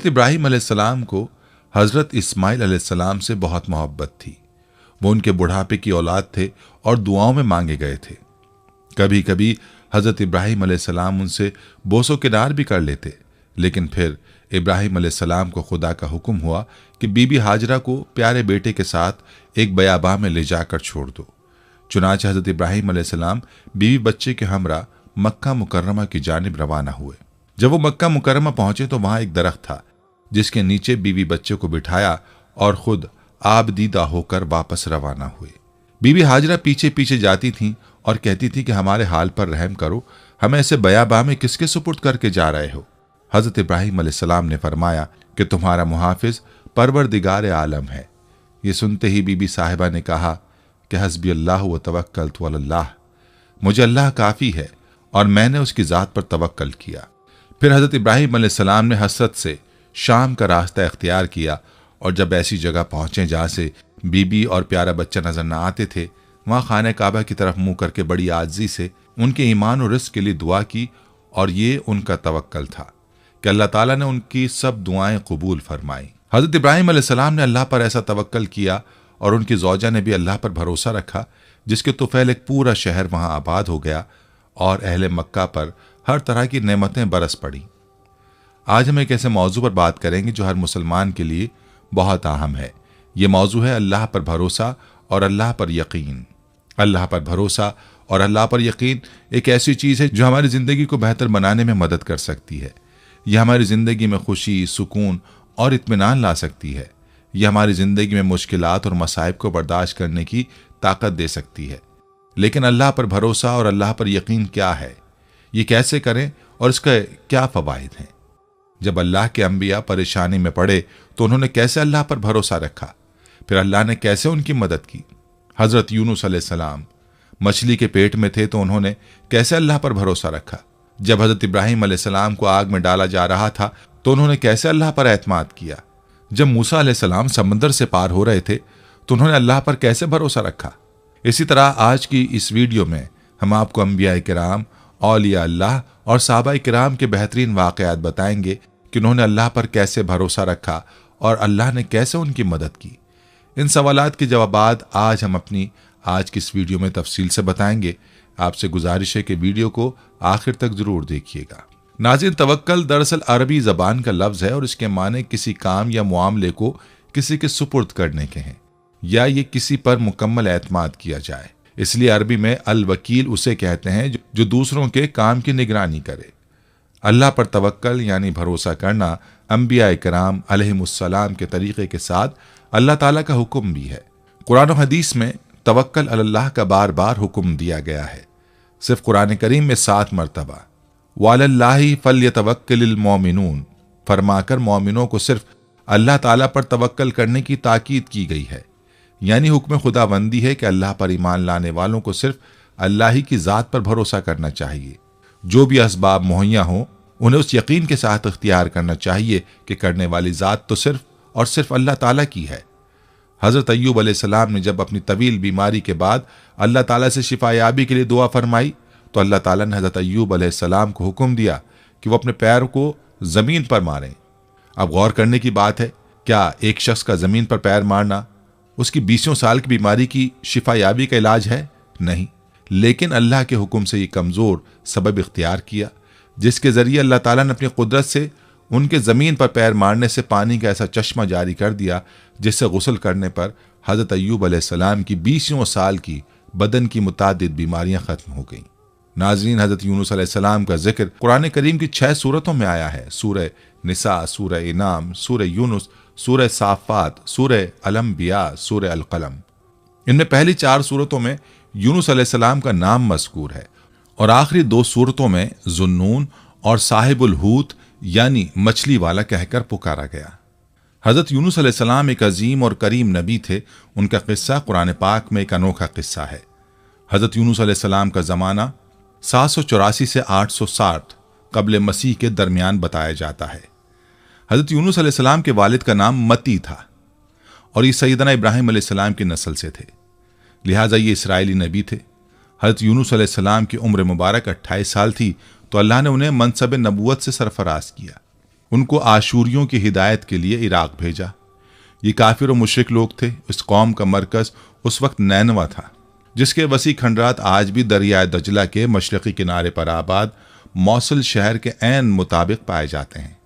इब्राहिम अलैहिस्सलाम को हज़रत इस्माइल अलैहिस्सलाम से बहुत मोहब्बत थी। वो उनके बुढ़ापे की औलाद थे और दुआओं में मांगे गए थे। कभी कभी हज़रत इब्राहिम अलैहिस्सलाम उनसे बोसो किनार भी कर लेते, लेकिन फिर इब्राहिम अलैहिस्सलाम को खुदा का हुक्म हुआ कि बीबी हाजरा को प्यारे बेटे के साथ एक बयाबा में ले जाकर छोड़ दो। चुनांचे हज़रत इब्राहिम अलैहिस्सलाम बीवी बच्चे के हमरा मक्का मुकर्रमा की जानिब रवाना हुए। जब वो मक्का मुकर्रमा पहुंचे तो वहां एक दरख्त था जिसके नीचे बीवी बच्चे को बिठाया और खुद आबदीदा होकर वापस रवाना हुए। बीबी हाजरा पीछे पीछे जाती थीं और कहती थी कि हमारे हाल पर रहम करो, हमें ऐसे बयाबा में किसके सुपुर्द करके जा रहे हो। हज़रत इब्राहिम अलैहिस्सलाम ने फरमाया कि तुम्हारा मुहाफिज परवरदिगार आलम है। ये सुनते ही बीबी साहिबा ने कहा कि हस्बी अल्लाह व तवक्कलतु अलल्लाह, मुझे अल्लाह काफ़ी है और मैंने उसकी ज़ात पर तवक्कल किया। फिर हज़रत इब्राहिम अलैहिस्सलाम ने हसरत से शाम का रास्ता इख्तियार किया और जब ऐसी जगह पहुंचे जहाँ से बीबी और प्यारा बच्चा नजर न आते थे, वहाँ खाने काबा की तरफ मुंह करके बड़ी आजिज़ी से उनके ईमान और रिज़्क़ के लिए दुआ की। और ये उनका तवक्कल था कि अल्लाह ताला ने उनकी सब दुआएं कबूल फरमाई। हज़रत इब्राहिम अलैहिस्सलाम ने अल्लाह पर ऐसा तवक्कल किया और उनकी ज़ौजा ने भी अल्लाह पर भरोसा रखा, जिसके तुफ़ैल एक पूरा शहर वहाँ आबाद हो गया और अहले मक्का पर हर तरह की नेमतें बरस पड़ी। आज हम एक ऐसे मौजू पर बात करेंगे जो हर मुसलमान के लिए बहुत अहम है। ये मौजू है अल्लाह पर भरोसा और अल्लाह पर यकीन। अल्लाह पर भरोसा और अल्लाह पर यकीन एक ऐसी चीज़ है जो हमारी ज़िंदगी को बेहतर बनाने में मदद कर सकती है। यह हमारी ज़िंदगी में खुशी, सुकून और इत्मीनान ला सकती है। यह हमारी ज़िंदगी में मुश्किलात और मसाइब को बर्दाश्त करने की ताकत दे सकती है। लेकिन अल्लाह पर भरोसा और अल्लाह पर यकीन क्या है, ये कैसे करें और इसका क्या फ़वाइद हैं? जब अल्लाह के अंबिया परेशानी में पड़े तो उन्होंने कैसे अल्लाह पर भरोसा रखा, फिर अल्लाह ने कैसे उनकी मदद की। हज़रत यूनुस अलैहिस्सलाम मछली के पेट में थे तो उन्होंने कैसे अल्लाह पर भरोसा रखा। जब हज़रत इब्राहिम अलैहिस्सलाम को आग में डाला जा रहा था तो उन्होंने कैसे अल्लाह पर एतमाद किया। जब मूसा अलैहिस्सलाम समंदर से पार हो रहे थे तो उन्होंने अल्लाह पर कैसे भरोसा रखा। इसी तरह आज की इस वीडियो में हम आपको अंबिया किराम, औलिया अल्लाह और सहाबा किराम के बेहतरीन वाक़यात बताएंगे कि उन्होंने अल्लाह पर कैसे भरोसा रखा और अल्लाह ने कैसे उनकी मदद की। इन सवालात के जवाबात आज हम अपनी आज की इस वीडियो में तफसील से बताएंगे। आपसे गुजारिश है कि वीडियो को आखिर तक जरूर देखिएगा। नाज़रीन, तवक्कल दरअसल अरबी ज़बान का लफ्ज़ है और इसके माने किसी काम या मुआमले को किसी के सुपुर्द करने के हैं या ये किसी पर मुकम्मल एतमाद किया जाए। इसलिए अरबी में अल वकील उसे कहते हैं जो दूसरों के काम की निगरानी करे। अल्लाह पर तवक्कल यानी भरोसा करना अंबिया किराम अलैहिमुस्सलाम के तरीक़े के साथ अल्लाह ताला का हुक्म भी है। कुरान और हदीस में तवक्कल अल्लाह का बार बार हुक्म दिया गया है। सिर्फ कुरान करीम में 7 मरतबा वअलल्लाहि फल्यतवक्किलिल मोमिनून फरमाकर मोमिनों को सिर्फ अल्लाह ताला पर तवक्कल करने की ताकीद की गई है। यानी हुक्म खुदाबंदी है कि अल्लाह पर ईमान लाने वालों को सिर्फ अल्लाह ही की ज़ात पर भरोसा करना चाहिए। जो भी असबाब मुहैया हों उन्हें उस यकीन के साथ इख्तियार करना चाहिए कि करने वाली ज़ात तो सिर्फ और सिर्फ अल्लाह ताला की है। हज़रत अय्यूब अलैहिस्सलाम ने जब अपनी तवील बीमारी के बाद अल्लाह ताला से शिफायाबी के लिए दुआ फरमाई तो अल्लाह ताला ने हज़रत अय्यूब अलैहिस्सलाम को हुक्म दिया कि वो अपने पैर को ज़मीन पर मारें। अब गौर करने की बात है, क्या एक शख्स का ज़मीन पर पैर मारना उसकी 20 साल की बीमारी की शिफायाबी का इलाज है? नहीं, लेकिन अल्लाह के हुक्म से ये कमज़ोर सबब इख्तियार किया जिसके ज़रिए अल्लाह ताला ने अपनी कुदरत से उनके ज़मीन पर पैर मारने से पानी का ऐसा चश्मा जारी कर दिया जिससे गुस्ल करने पर हज़रत अय्यूब अलैहिस्सलाम की 20 साल की बदन की मुतादिद बीमारियां ख़त्म हो गईं। नाज़रीन, हज़रत यूनुस अलैहिस्सलाम का जिक्र कुरान करीम की 6 सूरतों में आया है। सूरह निसा, सूरह इनाम, सूरह यूनुस, सूरह साफ़ात, सूरह अल-अंबिया, सूरह अल-क़लम। इनमें पहली 4 सूरतों में यूनुस अलैहिस्सलाम का नाम मज़कूर है और आखिरी 2 सूरतों में ज़ुन्नून और साहिबुल हूत यानी मछली वाला कहकर पुकारा गया। हज़रत यूनुस अलैहिस्सलाम एक अजीम और करीम नबी थे। उनका किस्सा कुरान पाक में एक अनोखा किस्सा है। हज़रत यूनुस अलैहिस्सलाम का ज़माना 784 से 860 क़ब्ल मसीह के दरमियान बताया जाता है। हज़रत यूनुस अलैहिस्सलाम के वालिद का नाम मती था और ये सैयदना इब्राहिम अलैहिस्सलाम की नस्ल से थे, लिहाजा ये इसराइली नबी थे। हज़रत यूनुस अलैहिस्सलाम की उम्र मुबारक 28 साल थी तो अल्लाह ने उन्हें मनसब नबूवत से सरफराज किया। उनको आशूरियों की हिदायत के लिए इराक भेजा। ये काफिर और मुशरिक लोग थे। इस कौम का मरकज उस वक्त नैनवा था, जिसके वसी खंडरात आज भी दरियाए दजला के मशरकी किनारे पर आबाद मौसल शहर के ऐन मुताबिक पाए जाते हैं।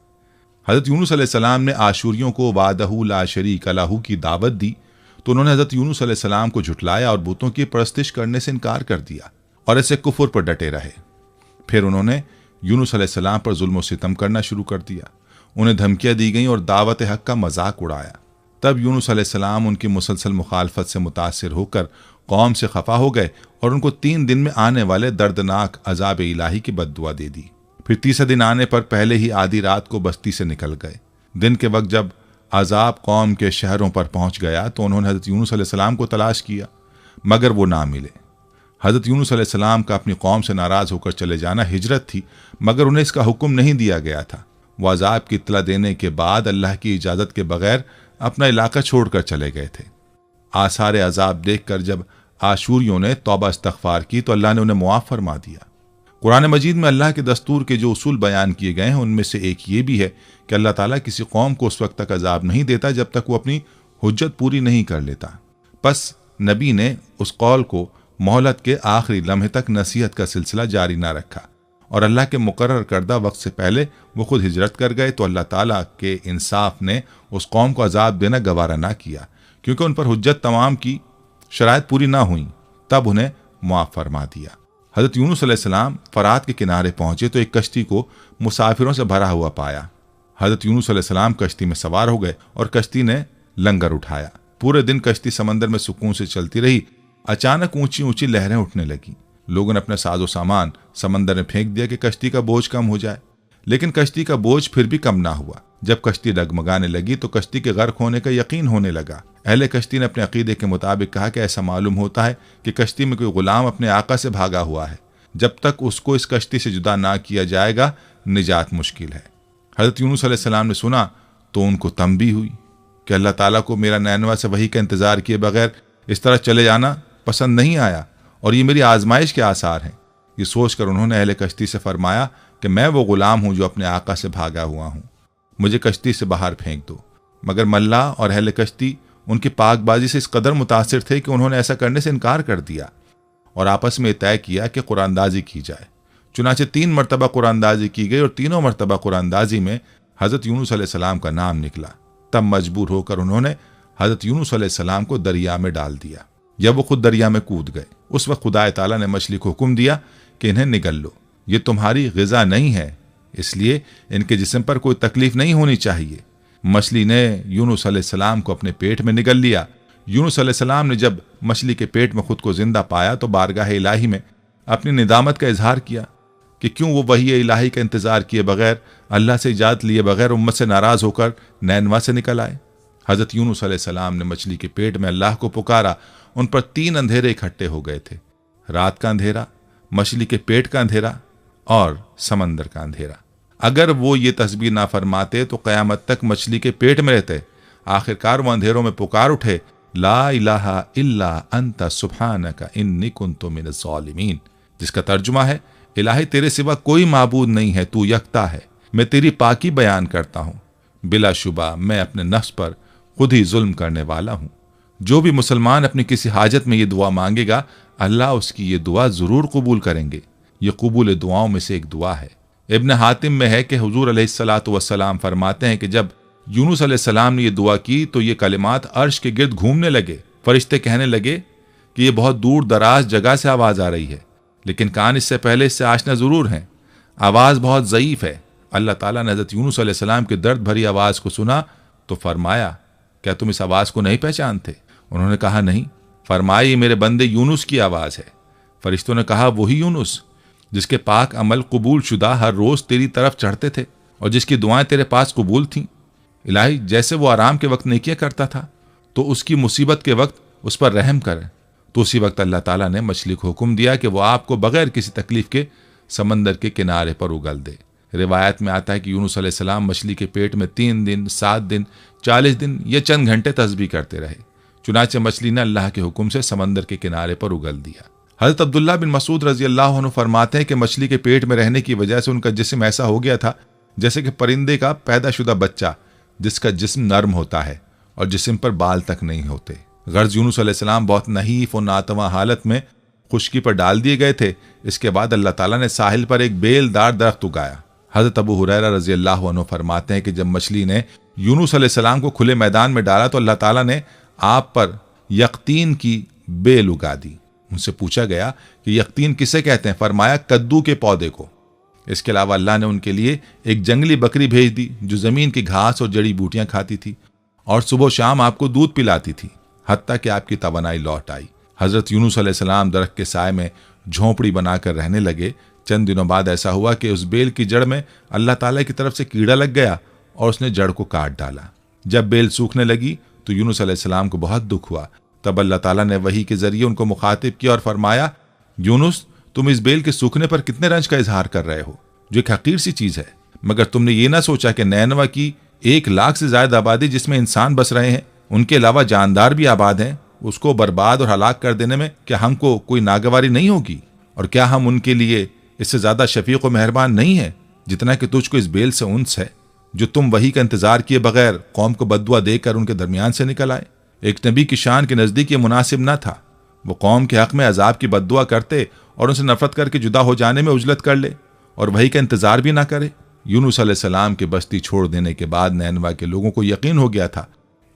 हज़रत यूनुस अलैहिस्सलाम ने आशूरियों को वादहू ला शरीक लहू की दावत दी, तो उन्होंने हज़रत यूनुस अलैहिस्सलाम को झुठलाया और बुतों की परस्तिश करने से इनकार कर दिया और ऐसे कुफर पर डटे रहे। फिर उन्होंने यूनुस अलैहिस्सलाम पर जुल्म और सितम करना शुरू कर दिया। उन्हें धमकियां दी गईं और दावत हक का मजाक उड़ाया। तब यूनुस अलैहिस्सलाम उनकी मुसलसल मुखालफत से मुतासिर होकर कौम से खफा हो गए और उनको 3 दिन में आने वाले दर्दनाक अजाब इलाही की बद्दुआ दे दी। फिर तीसरे दिन आने पर पहले ही आधी रात को बस्ती से निकल गए। दिन के वक्त जब अजाब कौम के शहरों पर पहुंच गया तो उन्होंने हज़रत यूनुस अलैहिस्सलाम को तलाश किया, मगर वो ना मिले। हज़रत यूनुस अलैहिस्सलाम का अपनी कौम से नाराज़ होकर चले जाना हिजरत थी, मगर उन्हें इसका हुक्म नहीं दिया गया था। वो अजाब की इत्तला देने के बाद अल्लाह की इजाज़त के बगैर अपना इलाका छोड़कर चले गए थे। आसार अजाब देखकर जब आशूरियों ने तौबा इस्तग़फ़ार की तो अल्लाह ने उन्हें मुआफ़ फरमा दिया। कुरान मजीद में अल्लाह के दस्तूर के जो उसूल बयान किए गए हैं उनमें से एक ये भी है कि अल्लाह ताला किसी कौम को उस वक्त तक अजाब नहीं देता जब तक वो अपनी हुज्जत पूरी नहीं कर लेता। बस नबी ने उस कौल को मोहलत के आखिरी लम्हे तक नसीहत का सिलसिला जारी ना रखा और अल्लाह के मुकर्रर करदा वक्त से पहले वो खुद हिजरत कर गए तो अल्लाह ताला के इंसाफ ने उस कौम को अजाब देना गवारा ना किया, क्योंकि उन पर हुज्जत तमाम की शराइत पूरी ना हुई। तब उन्हें मुआफ़ फरमा दिया। हज़रत यूनुस अलैहिस्सलाम फरात के किनारे पहुंचे तो एक कश्ती को मुसाफिरों से भरा हुआ पाया। हज़रत यूनुस अलैहिस्सलाम कश्ती में सवार हो गए और कश्ती ने लंगर उठाया। पूरे दिन कश्ती समंदर में सुकून से चलती रही। अचानक ऊंची ऊंची लहरें उठने लगी। लोगों ने अपने साजो सामान समंदर में फेंक दिया कि कश्ती का बोझ कम हो जाए, लेकिन कश्ती का बोझ फिर भी कम ना हुआ। जब कश्ती डगमगाने लगी तो कश्ती के गर्क होने का यकीन होने लगा। अहले कश्ती ने अपने अकीदे के मुताबिक कहा कि ऐसा मालूम होता है कि कश्ती में कोई गुलाम अपने आका से भागा हुआ है। जब तक उसको इस कश्ती से जुदा ना किया जाएगा निजात मुश्किल है। हज़रत यूनुस अलैहिस्सलाम ने सुना तो उनको तंबी हुई कि अल्लाह ताला को मेरा नैनवा से वही का इंतज़ार किए बगैर इस तरह चले जाना पसंद नहीं आया और ये मेरी आजमाइश के आसार हैं। ये सोचकर उन्होंने अहले कश्ती से फरमाया कि मैं वो गुलाम हूँ जो अपने आका से भागा हुआ हूँ, मुझे कश्ती से बाहर फेंक दो। मगर मल्लाह और अहले कश्ती उनकी पाकबाजी से इस कदर मुतासिर थे कि उन्होंने ऐसा करने से इनकार कर दिया और आपस में तय किया कि कुरानदाजी की जाए। चुनाचे 3 मरतबा कुरानदाजी की गई और तीनों मरतबा कुरानदाजी में हज़रत यूनुस अलैहिस्सलाम का नाम निकला। तब मजबूर होकर उन्होंने हज़रत यूनुस अलैहिस्सलाम को दरिया में डाल दिया या वो खुद दरिया में कूद गए। उस वक्त खुदा ताला ने मछली को हुक्म दिया कि इन्हें निगल लो, ये तुम्हारी ग़िज़ा नहीं है, इसलिए इनके जिस्म पर कोई तकलीफ नहीं होनी चाहिए। मछली ने यूनुस अलैहिस्सलाम को अपने पेट में निगल लिया। यूनुस अलैहिस्सलाम ने जब मछली के पेट में खुद को जिंदा पाया तो बारगाह इलाही में अपनी निदामत का इजहार किया कि क्यों वो वही इलाही का इंतज़ार किए बगैर, अल्लाह से इजाज़त लिए बगैर उम्मत से नाराज़ होकर नैनवा से निकल आए। हज़रत यूनुस अलैहिस्सलाम ने मछली के पेट में अल्लाह को पुकारा। उन पर 3 अंधेरे इकट्ठे हो गए थे, रात का अंधेरा, मछली के पेट का अंधेरा और समंदर का अंधेरा। अगर वो ये तस्बीह ना फरमाते तो क़यामत तक मछली के पेट में रहते। आखिरकार वो अंधेरों में पुकार उठे, ला इलाहा इल्ला अंता सुब्हानका इन्नी कुन्तु मिनज़ ज़ालिमीन, जिसका तर्जुमा है, इलाही तेरे सिवा कोई माबूद नहीं है, तू यकता है, मैं तेरी पाकी बयान करता हूँ, बिलाशुबा मैं अपने नफ्स पर खुद ही जुल्म करने वाला हूँ। जो भी मुसलमान अपनी किसी हाजत में ये दुआ मांगेगा अल्लाह उसकी ये दुआ ज़रूर कबूल करेंगे। ये कबूल दुआओं में से एक दुआ है। इब्न हातिम में है कि हुजूर अलैहिस्सलातु वस्सलाम फरमाते हैं कि जब यूनुस अलैहिस्सलाम ने ये दुआ की तो ये कलिमात अर्श के गिर्द घूमने लगे। फरिश्ते कहने लगे कि ये बहुत दूर दराज जगह से आवाज़ आ रही है, लेकिन कान इससे पहले इससे आशना ज़रूर हैं। आवाज़ बहुत ज़ईफ़ है। अल्लाह ताला ने हज़रत यूनुस अलैहिस्सलाम की दर्द भरी आवाज़ को सुना तो फरमाया, क्या तुम इस आवाज़ को नहीं पहचानते? उन्होंने कहा, नहीं। फरमाया, ये मेरे बंदे यूनुस की आवाज़ है। फरिश्तों ने कहा, वही यूनुस जिसके पाक अमल कबूल शुदा हर रोज़ तेरी तरफ चढ़ते थे और जिसकी दुआएं तेरे पास कबूल थीं। इलाही, जैसे वो आराम के वक्त नेकियां करता था तो उसकी मुसीबत के वक्त उस पर रहम करे। तो उसी वक्त अल्लाह ताला ने मछली को हुक्म दिया कि वो आपको बगैर किसी तकलीफ के समंदर के किनारे पर उगल दे। रिवायत में आता है कि यूनुस अलैहिस्सलाम मछली के पेट में 3 दिन, 7 दिन, 40 दिन या चंद घंटे तस्बीह करते रहे। चुनाचे मछली ने अल्लाह के हुक्म से समंदर के किनारे पर उगल दिया। हज़रत अब्दुल्लाह बिन मसूद रज़ी अल्लाह अन्हु फरमाते हैं कि मछली के पेट में रहने की वजह से उनका जिस्म ऐसा हो गया था जैसे कि परिंदे का पैदाशुदा बच्चा जिसका जिस्म नर्म होता है और जिस्म पर बाल तक नहीं होते। गर्ज यूनुस अलैहिस्सलाम बहुत नहीफ और नातवा हालत में खुश्की पर डाल दिए गए थे। इसके बाद अल्लाह ताला ने साहिल पर एक बेलदार दरख्त उगाया। हज़रत अबू हुरैरा रज़ी अल्लाह अन्हु फरमाते हैं कि जब मछली ने यूनुस अलैहिस्सलाम को खुले मैदान में डाला तो अल्लाह ताला ने आप पर यक़तीन की बेल उगा दी। उनसे पूछा गया कि यक़तीन किसे कहते हैं? फरमाया कद्दू के पौधे को। इसके अलावा अल्लाह ने उनके लिए एक जंगली बकरी भेज दी जो ज़मीन की घास और जड़ी बूटियां खाती थी और सुबह शाम आपको दूध पिलाती थी, हत्ता कि आपकी तवानाई लौट आई। हज़रत यूनुस अलैहिस्सलाम दरख्त के साए में झोंपड़ी बनाकर रहने लगे। चंद दिनों बाद ऐसा हुआ कि उस बेल की जड़ में अल्लाह ताला की तरफ से कीड़ा लग गया और उसने जड़ को काट डाला। जब बेल सूखने लगी तो यूनुस अलैहिस्सलाम को बहुत दुख हुआ। तब अल्लाह ताला ने वही के जरिए उनको मुखातिब किया और फरमाया, यूनुस तुम इस बेल के सूखने पर कितने रंज का इजहार कर रहे हो, जो एक हकीर सी चीज है, मगर तुमने ये ना सोचा कि नैनवा की 1 लाख से ज्यादा आबादी जिसमें इंसान बस रहे हैं, उनके अलावा जानदार भी आबाद हैं, उसको बर्बाद और हलाक कर देने में क्या हमको कोई नागवारी नहीं होगी? और क्या हम उनके लिए इससे ज्यादा शफीक व मेहरबान नहीं है जितना कि तुझको इस बेल से उन्स है, जो तुम वही का इंतजार किए बगैर कौम को बद्दुआ देकर उनके दरमियान से निकल आए। एक नबी की शान के नजदीक ये मुनासिब न था वो कौम के हक में अजाब की बद्दुआ करते और उनसे नफरत करके जुदा हो जाने में उजलत कर ले और वही का इंतजार भी ना करे। यूनुस अलैहिस्सलाम की बस्ती छोड़ देने के बाद नैनवा के लोगों को यकीन हो गया था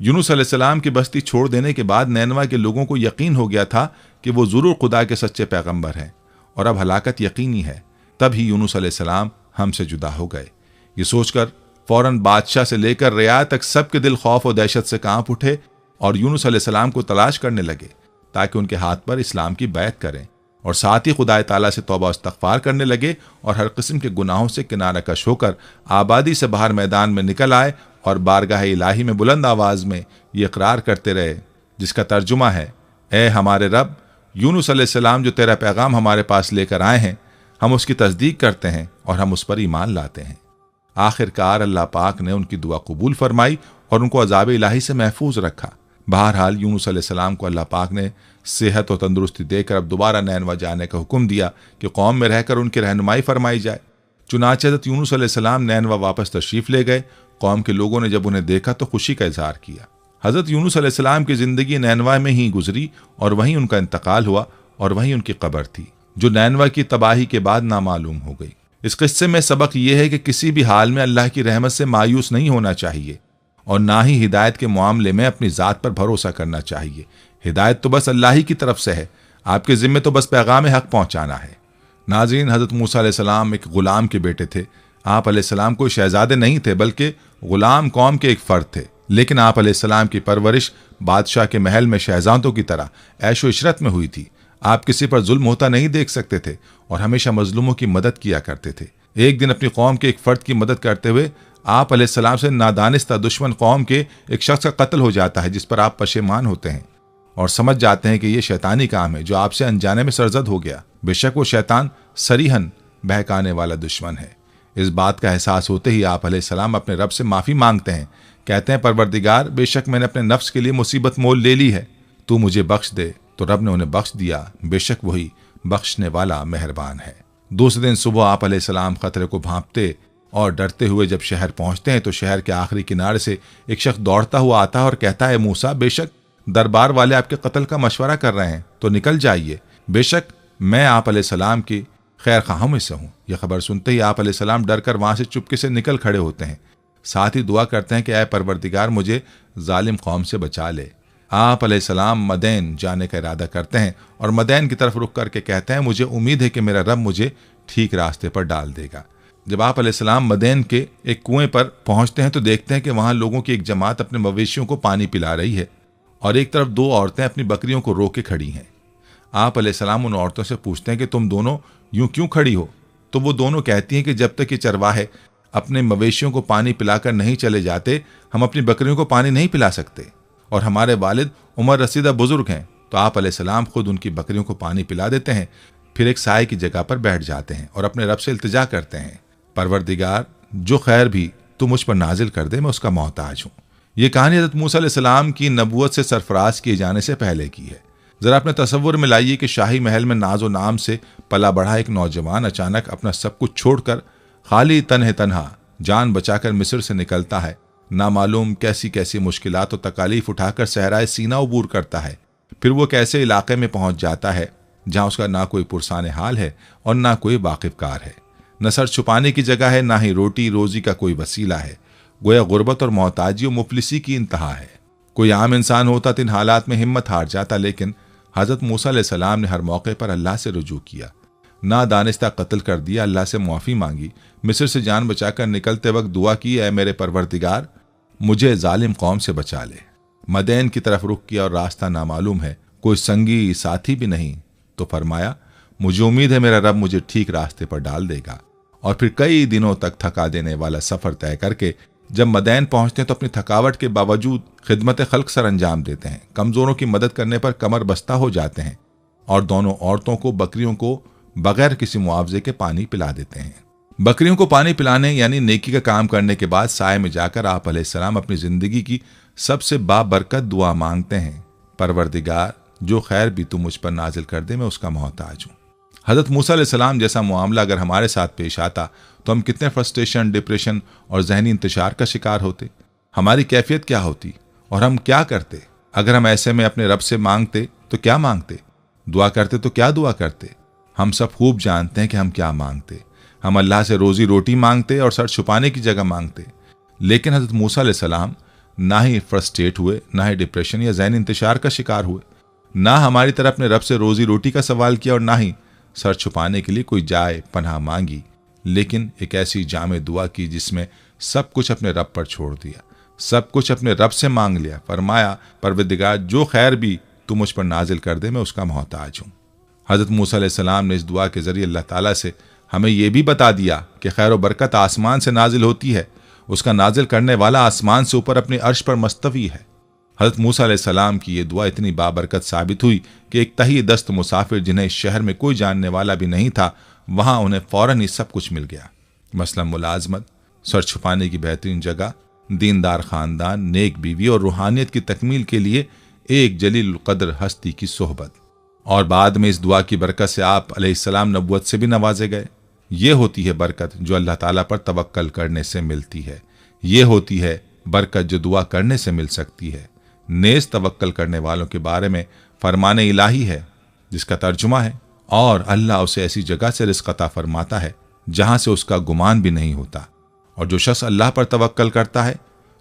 यूनुस अलैहिस्सलाम की बस्ती छोड़ देने के बाद नैनवा के लोगों को यकीन हो गया था कि वो जरूर खुदा के सच्चे पैगंबर हैं और अब हलाकत यकीनी है। तब ही यूनुस अलैहिस्सलाम हमसे जुदा हो गए। ये सोचकर फौरन बादशाह से लेकर रियाया तक सबके दिल खौफ और दहशत से कांप उठे और यूनुस अलैहिस्सलाम को तलाश करने लगे ताकि उनके हाथ पर इस्लाम की बैत करें और साथ ही खुदा ताला से तौबा इस्तग़फ़ार करने लगे और हर किस्म के गुनाहों से किनारा कश होकर आबादी से बाहर मैदान में निकल आए और बारगाह इलाही में बुलंद आवाज में ये इकरार करते रहे, जिसका तर्जुमा है, ए हमारे रब, यूनुस अलैहिस्सलाम जो तेरा पैगाम हमारे पास लेकर आए हैं, हम उसकी तस्दीक करते हैं और हम उस पर ईमान लाते हैं। आखिरकार अल्लाह पाक ने उनकी दुआ कबूल फरमाई और उनको अज़ाब इलाही से महफूज रखा। बहरहाल यूनुस अलैहिस्सलाम को अल्लाह पाक ने सेहत और तंदुरुस्ती देकर अब दोबारा नैनवा जाने का हुक्म दिया कि कौम में रहकर उनकी रहनुमाई फरमाई जाए। चुनांचे हज़रत यूनुस अलैहिस्सलाम नैनवा वापस तशरीफ़ ले गए। कौम के लोगों ने जब उन्हें देखा तो खुशी का इजहार किया। हज़रत यूनुस अलैहिस्सलाम की ज़िंदगी नैनवा में ही गुजरी और वहीं उनका इंतकाल हुआ और वहीं उनकी कब्र थी, जो नैनवा की तबाही के बाद नामालूम हो गई। इस किस्से में सबक यह है कि किसी भी हाल में अल्लाह की रहमत से मायूस नहीं होना चाहिए और ना ही हिदायत के मामले में अपनी ज़ात पर भरोसा करना चाहिए। हिदायत तो बस अल्लाह ही की तरफ से है, आपके ज़िम्मे तो बस पैगाम हक पहुँचाना है। नाज़रीन, हज़रत मूसा अलैहिस्सलाम एक ग़ुलाम के बेटे थे। आप अलैहिस्सलाम कोई शहजादे नहीं थे बल्कि ग़ुलाम कौम के एक फ़र्द थे, लेकिन आप अलैहिस्सलाम की परवरिश बादशाह के महल में शहजादों की तरह ऐशो इशरत में हुई थी। आप किसी पर जुल्म होता नहीं देख सकते थे और हमेशा मजलूमों की मदद किया करते थे। एक दिन अपनी कौम के एक फ़र्द की मदद करते हुए आप अलैहिस्सलाम से नादानिस्ता दुश्मन कौम के एक शख्स का कत्ल हो जाता है, जिस पर आप पशेमान होते हैं और समझ जाते हैं कि यह शैतानी काम है जो आपसे अनजाने में सरजद हो गया। बेशक वो शैतान सरीहन बहकाने वाला दुश्मन है। इस बात का एहसास होते ही आप अलैहिस्सलाम अपने रब से माफ़ी मांगते हैं। कहते हैं, परवरदिगार, बेशक मैंने अपने नफ्स के लिए मुसीबत मोल ले ली है, तू मुझे बख्श दे। तो रब ने उन्हें बख्श दिया। बेशक वही बख्शने वाला मेहरबान है। दूसरे दिन सुबह आप अलैहिस्सलाम खतरे को भांपते और डरते हुए जब शहर पहुंचते हैं तो शहर के आखिरी किनारे से एक शख्स दौड़ता हुआ आता है और कहता है, मूसा, बेशक दरबार वाले आपके कत्ल का मशवरा कर रहे हैं, तो निकल जाइए। बेशक मैं आप अलैहिस्सलाम की खैर खाहों में से हूँ। यह खबर सुनते ही आप अलैहिस्सलाम डर कर वहां से चुपके से निकल खड़े होते हैं। साथ ही दुआ करते हैं कि ऐ परवरदिगार, मुझे जालिम कौम से बचा ले। आप अलैहिस्सलाम मदैन जाने का इरादा करते हैं और मदैन की तरफ रुक करके कहते हैं, मुझे उम्मीद है कि मेरा रब मुझे ठीक रास्ते पर डाल देगा। जब आप अलैहिस्सलाम मदैन के एक कुएं पर पहुंचते हैं तो देखते हैं कि वहां लोगों की एक जमात अपने मवेशियों को पानी पिला रही है और एक तरफ 2 औरतें अपनी बकरियों को रोके खड़ी हैं। आप अलैहिस्सलाम उन औरतों से पूछते हैं कि तुम दोनों यूं क्यों खड़ी हो? तो वो दोनों कहती हैं कि जब तक ये चरवाहे अपने मवेशियों को पानी पिलाकर नहीं चले जाते, हम अपनी बकरियों को पानी नहीं पिला सकते और हमारे वालिद उमर रसीदा बुजुर्ग हैं। तो आप अलैहिस्सलाम खुद उनकी बकरियों को पानी पिला देते हैं, फिर एक साए की जगह पर बैठ जाते हैं और अपने रब से इल्तिजा करते हैं, परवरदिगार, जो खैर भी तू मुझ पर नाजिल कर दे, मैं उसका मोहताज हूँ। ये कहानी हज़रत मूसा अलैहिस्सलाम की नबूवत से सरफराज किए जाने से पहले की है। जरा अपने तसव्वुर में लाइए कि शाही महल में नाजो नाम से पला बढ़ा एक नौजवान अचानक अपना सब कुछ छोड़कर खाली तन्हा जान बचाकर मिस्र से निकलता है, नामालूम कैसी कैसी मुश्किलात और तकालीफ उठाकर सहराए सीना अबूर करता है। फिर वो कैसे इलाके में पहुंच जाता है जहां उसका ना कोई पुरसाने हाल है और ना कोई वाकिफकार है, न सर छुपाने की जगह है, ना ही रोटी रोजी का कोई वसीला है। गोया गुर्बत और मोहताजी और मुफलिसी की इंतहा है। कोई आम इंसान होता तो इन हालात में हिम्मत हार जाता, लेकिन हज़रत मूसा अलैहिस्सलाम ने हर मौके पर अल्लाह से रुजू किया। ना दानिस्ता कत्ल कर दिया, अल्लाह से मुआफ़ी मांगी, मिस्र से जान बचाकर निकलते वक्त दुआ की, ऐ मेरे परवरदिगार मुझे जालिम कौम से बचा ले। मदैन की तरफ रुख किया और रास्ता नामालूम है, कोई संगी साथी भी नहीं। तो फरमाया, मुझे उम्मीद है मेरा रब मुझे ठीक रास्ते पर डाल देगा। और फिर कई दिनों तक थका देने वाला सफ़र तय करके जब मदैन पहुंचते हैं तो अपनी थकावट के बावजूद खिदमत खल्क सर अंजाम देते हैं। कमज़ोरों की मदद करने पर कमर बस्ता हो जाते हैं और दोनों औरतों को बकरियों को बगैर किसी मुआवजे के पानी पिला देते हैं। बकरियों को पानी पिलाने यानी नेकी का काम करने के बाद साए में जाकर आप अलैहिस्सलाम अपनी ज़िंदगी की सबसे बाबरकत दुआ मांगते हैं, परवरदिगार जो खैर भी तू मुझ पर नाजिल कर दे, मैं उसका मोहताज हूँ। हज़रत मूसा अलैहिस्सलाम जैसा मामला अगर हमारे साथ पेश आता तो हम कितने फ्रस्ट्रेशन, डिप्रेशन और जहनी इंतशार का शिकार होते। हमारी कैफियत क्या होती और हम क्या करते। अगर हम ऐसे में अपने रब से मांगते तो क्या मांगते, दुआ करते तो क्या दुआ करते। हम सब खूब जानते हैं कि हम क्या मांगते। हम अल्लाह से रोजी रोटी मांगते और सर छुपाने की जगह मांगते। लेकिन हज़रत मूसा अलैहिस्सलाम ना ही फ्रस्ट्रेट हुए, ना ही डिप्रेशन या जहनी इंतशार का शिकार हुए, ना हमारी तरह अपने रब से रोजी रोटी का सवाल किया और ना ही सर छुपाने के लिए कोई जाए पनाह मांगी, लेकिन एक ऐसी जामे दुआ की जिसमें सब कुछ अपने रब पर छोड़ दिया, सब कुछ अपने रब से मांग लिया। फरमाया, परवरदिगार जो खैर भी तू मुझ पर नाजिल कर दे, मैं उसका मोहताज हूँ। हज़रत मूसा अलैहिस्सलाम ने इस दुआ के ज़रिए अल्लाह ताला से हमें यह भी बता दिया कि खैर और बरकत आसमान से नाजिल होती है, उसका नाजिल करने वाला आसमान से ऊपर अपने अर्श पर मुस्तवी है। हज़रत मूसा अलैहिस्सलाम की ये दुआ इतनी बाबरकत साबित हुई कि एक तही दस्त मुसाफिर जिन्हें इस शहर में कोई जानने वाला भी नहीं था, वहां उन्हें फौरन ही सब कुछ मिल गया। मसलन मुलाजमत, सर छुपाने की बेहतरीन जगह, दीनदार ख़ानदान, नेक बीवी और रूहानियत की तकमील के लिए एक जलील कदर हस्ती की सोहबत। और बाद में इस दुआ की बरकत से आप अलैहिस्सलाम नबुवत से भी नवाजे गए। ये होती है बरकत जो अल्लाह ताला पर तवक्कल करने से मिलती है। ये होती है बरकत जो दुआ करने से मिल सकती है। नेज़ तवक्कल करने वालों के बारे में फरमाने इलाही है जिसका तर्जुमा है, और अल्लाह उसे ऐसी जगह से रिज़्क़ अता फरमाता है जहां से उसका गुमान भी नहीं होता। और जो शख्स अल्लाह पर तवक्कल करता है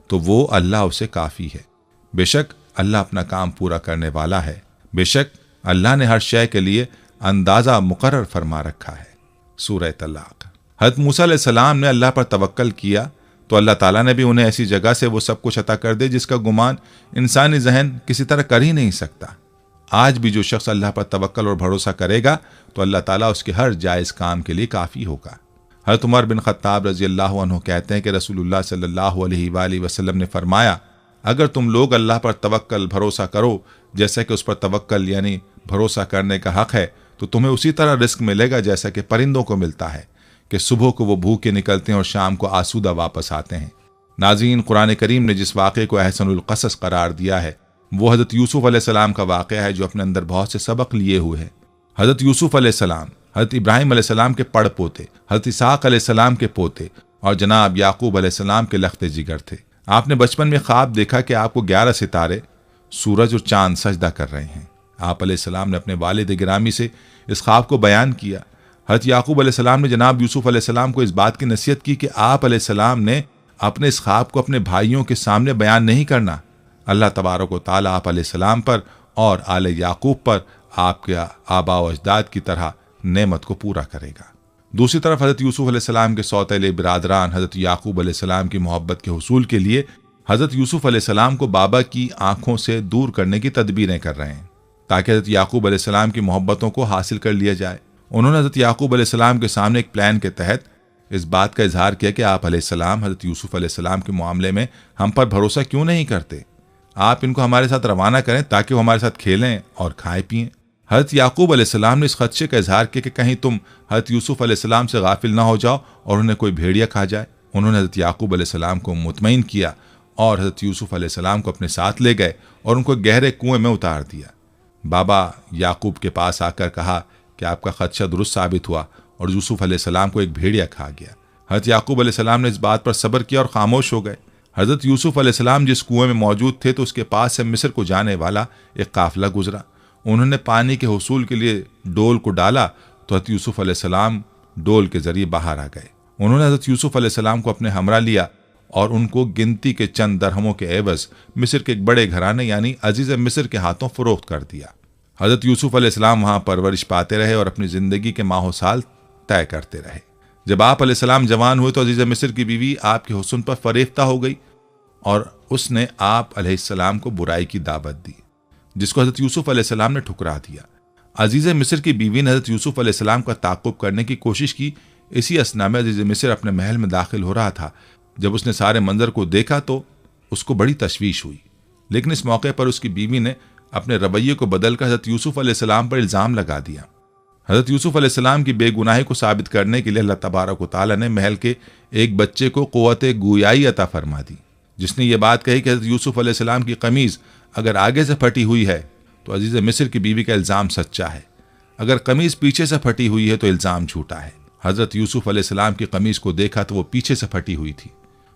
तो वो अल्लाह उसे काफ़ी है। बेशक अल्लाह अपना काम पूरा करने वाला है। बेशक अल्लाह ने हर शय के लिए अंदाज़ा मुकर्रर फरमा रखा है। सूरह तलाक। हज़रत मूसा अलैहिस्सलाम ने अल्लाह पर तवक्कल किया तो अल्लाह ताला ने भी उन्हें ऐसी जगह से वो सब कुछ अता कर दे जिसका गुमान इंसानी जहन किसी तरह कर ही नहीं सकता। आज भी जो शख्स अल्लाह पर तवक्कल और भरोसा करेगा तो अल्लाह ताला उसके हर जायज़ काम के लिए काफ़ी होगा। हज़रत उमर बिन ख़त्ताब रज़ी अल्लाह अन्हु कहते हैं कि रसूलुल्लाह सल्लल्लाहु अलैहि वसल्लम ने फरमाया, अगर तुम लोग अल्लाह पर तवक्कल भरोसा करो जैसा कि उस पर तवक्कल यानी भरोसा करने का हक़ है, तो तुम्हें उसी तरह रिस्क मिलेगा जैसा कि परिंदों को मिलता है कि सुबह को वो भूखे निकलते हैं और शाम को आसूदा वापस आते हैं। नाज़रीन, कुरान करीम ने जिस वाक़े को अहसनुल क़सस करार दिया है वो हज़रत यूसुफ़ अलैहिस्सलाम का वाक़या है जो अपने अंदर बहुत से सबक लिए हुए है। हज़रत यूसुफ़ अलैहिस्सलाम हज़रत इब्राहीम अलैहिस्सलाम के पड़ पोते, हज़रत इसहाक़ अलैहिस्सलाम के पोते और जनाब याकूब अलैहिस्सलाम के लख्ते जिगर थे। आपने बचपन में ख्वाब देखा कि आपको 11 सितारे, सूरज और चांद सजदा कर रहे हैं। आप अलैहिस्सलाम ने अपने वालिद गिरामी से इस ख्वाब को बयान किया। हज़रत याकूब अलैहिस्सलाम ने जनाब यूसुफ़ अलैहिस्सलाम को इस बात की नसीहत की कि आप अलैहिस्सलाम ने अपने इस ख्वाब को अपने भाइयों के सामने बयान नहीं करना। अल्लाह तबारक व तआला आप अलैहिस्सलाम पर और आले याकूब पर आपके आबा व अजदाद की तरह नेमत को पूरा करेगा। दूसरी तरफ हज़रत यूसुफ़ अलैहिस्सलाम के सौतेले बिरादरान हज़रत याकूब अलैहिस्सलाम की मोहब्बत के हुसूल के लिए हज़रत यूसुफ़ अलैहिस्सलाम को बाबा की आंखों से दूर करने की तदबीरें कर रहे हैं ताकि हज़रत याकूब अलैहिस्सलाम की मोहब्बतों को हासिल कर लिया जाए। उन्होंने हज़रत याकूब अलैहिस्सलाम के सामने एक प्लान के तहत इस बात का इजहार किया कि आप अलैहिस्सलाम हज़रत यूसुफ़ अलैहिस्सलाम के मामले में हम पर भरोसा क्यों नहीं करते। आप इनको हमारे साथ रवाना करें ताकि वो हमारे साथ खेलें और खाएं पिएं। हज़रत याकूब अलैहिस्सलाम ने इस खदशे का इजहार किया कि कहीं तुम हज़रत यूसुफ़ अलैहिस्सलाम से गाफिल ना हो जाओ और उन्हें कोई भेड़िया खा जाए। उन्होंने हज़रत याकूब अलैहिस्सलाम को मुतमईन किया और हज़रत यूसुफ़ अलैहिस्सलाम को अपने साथ ले गए और उनको गहरे कुएं में उतार दिया। बाबा याकूब के पास आकर कहा कि आपका खदशा दुरुस्त साबित हुआ और यूसुफ़ अलैहिस्सलाम को एक भेड़िया खा गया। हज़रत याकूब अलैहिस्सलाम ने इस बात पर सब्र किया और खामोश हो गए। हज़रत यूसुफ अलैहिस्सलाम जिस कुएं में मौजूद थे तो उसके पास से मिस्र को जाने वाला एक काफिला गुजरा। उन्होंने पानी के हुसूल के लिए डोल को डाला तो हज़रत यूसुफ अलैहिस्सलाम डोल के जरिए बाहर आ गए। उन्होंने हज़रत यूसुफ अलैहिस्सलाम को अपने हमरा लिया और उनको गिनती के चंद दरहमों के एवज मिस्र के एक बड़े घराने यानी अजीज मिस्र के हाथों फरोख्त कर दिया। हज़रत यूसुफ अलैहिस्सलाम वहाँ परवरिश पाते रहे और अपनी ज़िंदगी के माहो साल तय करते रहे। जब आप अलैहिस्सलाम जवान हुए तो अजीज मिस्र की बीवी आपके हुस्न पर फरेफ्ता हो गई और उसने आप अलैहिस्सलाम को बुराई की दावत दी, जिसको हज़रत यूसुफ अलैहिस्सलाम ने ठुकरा दिया। अजीज मिस्र की बीवी ने हज़रत यूसुफ अलैहिस्सलाम का ताक़ुब करने की कोशिश की। इसी असना में अजीज मिस्र अपने महल में दाखिल हो रहा था। जब उसने सारे मंजर को देखा तो उसको बड़ी तशवीश हुई, लेकिन इस मौके पर उसकी बीवी ने अपने रवैये को बदलकर हज़रत यूसुफ अलैहिस्सलाम पर इल्ज़ाम लगा दिया। हज़रत यूसुफ अलैहिस्सलाम की बेगुनाही को साबित करने के लिए अल्लाह तबारक व तआला ने महल के एक बच्चे को क़ुव्वत गोयाई अता फरमा दी, जिसने ये बात कही कि हज़रत यूसुफ अलैहिस्सलाम की कमीज़ अगर आगे से फटी हुई है तो अजीज़ मिस्र की बीवी का इल्ज़ाम सच्चा है, अगर कमीज़ पीछे से फटी हुई है तो इल्ज़ाम झूठा है। हज़रत यूसुफ अलैहिस्सलाम की कमीज़ को देखा तो वो पीछे से फटी हुई थी।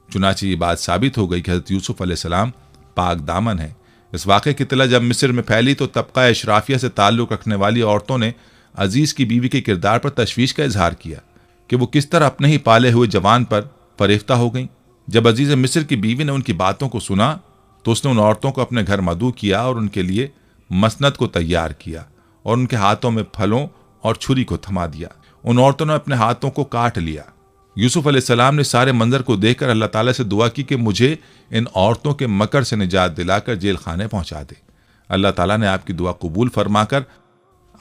चुनांचे ये बात साबित हो गई कि हज़रत यूसुफ अलैहिस्सलाम पाक दामन है। इस वाक़े की इत्तला जब मिस्र में फैली तो तबका अशराफिया से ताल्लुक़ रखने वाली औरतों ने अजीज़ की बीवी के किरदार पर तशवीश का इजहार किया कि वो किस तरह अपने ही पाले हुए जवान पर फरेफ्ता हो गई। जब अजीज़ मिस्र की बीवी ने उनकी बातों को सुना तो उसने उन औरतों को अपने घर मदऊ किया और उनके लिए मसनद को तैयार किया और उनके हाथों में फलों और छुरी को थमा दिया। उन औरतों ने अपने हाथों को काट लिया। यूसुफ अलैहिस्सलाम ने सारे मंजर को देखकर अल्लाह ताला से दुआ की कि मुझे इन औरतों के मकर से निजात दिलाकर जेल खाने पहुंचा दे। अल्लाह ताला ने आपकी दुआ कबूल फरमाकर